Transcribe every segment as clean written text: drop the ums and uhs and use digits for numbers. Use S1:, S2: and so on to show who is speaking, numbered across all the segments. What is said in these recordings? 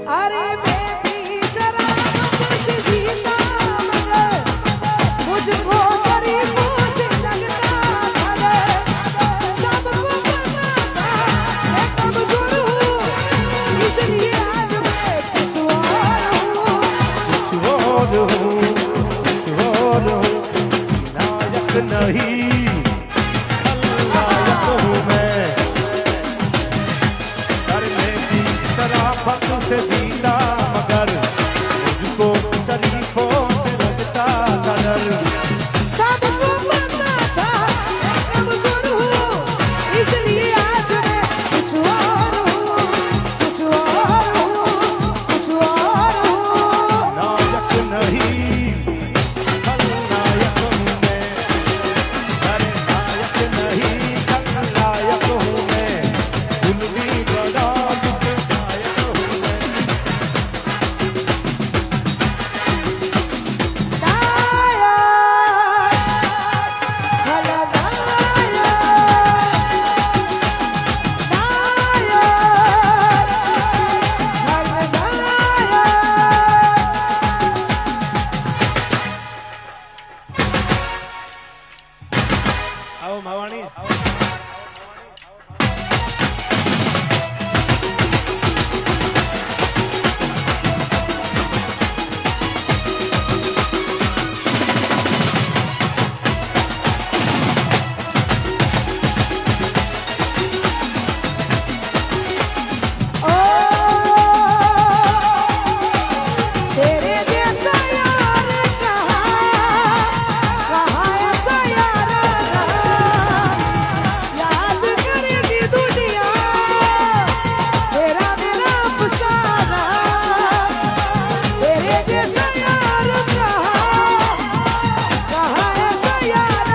S1: अरे मैं भी शराब से जीता मगर मुझको शरीफों से लगता था सबको पता था मैं कमजोर हूँ इसलिए आज मैं कुछ और हूँ
S2: नायक नहीं खलनायक हूँ मैं करने की शराफत से जीता मगर मुझको शरीफों से लगता था डर
S1: सबको पता था मैं कमजोर हूँ इसलिए आज मैं कुछ और हूँ कुछ और हूँ कुछ और हूँ
S2: नायक नहीं खलनायक हूँ मैं अरे नायक नहीं खलनायक हूँ मैं फूल भी बड़ा नायक हूँ मैं आओ मावाणी
S1: तेरे जैसा यार कहाँ ऐसा यार याद करेगी दुनिया तेरा मेरा अफसाना तेरे जैसा यार कहाँ ऐसा यार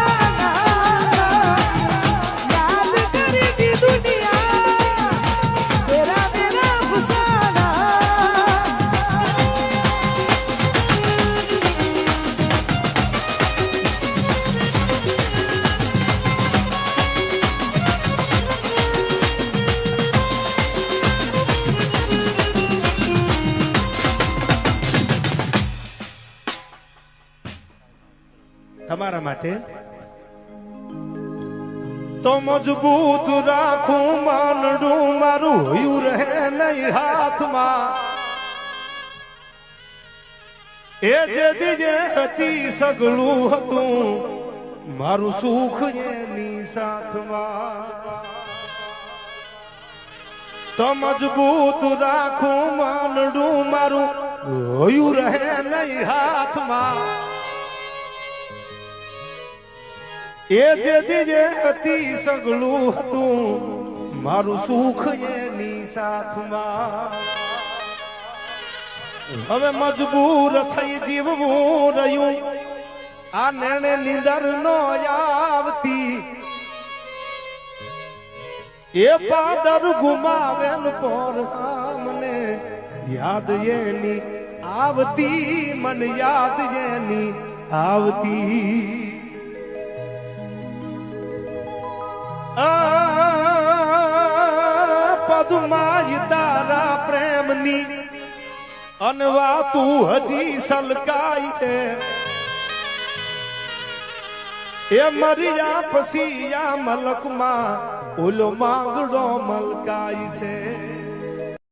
S1: याद करेगी दुनिया तेरा मेरा अफसाना
S2: તમારા માટે તો મજબૂત રાખું માનડું મારું હોયું રહે નહીં હાથમાં એ જે દીજે હતી સગળું હતું મારું સુખ એની સાથમાં તો મજબૂત રાખું માનડું મારું હોયું રહે નહીં હાથમાં એ જે દીજે હતી સગળું હતું મારું સુખ એની સાથમાં હવે મજબૂર થઈ જીવવું રહ્યું આ નેણે નીંદર નો આવતી એ પાદર ગુમાવેલ પર મને યાદ એની આવતી મને યાદ એની આવતી પદમાય તારા પ્રેમની અનવાતું હજી સલકાય છે એ મરિયા પછી આ મલકમાં ઓલો માંગડો મલકાય છે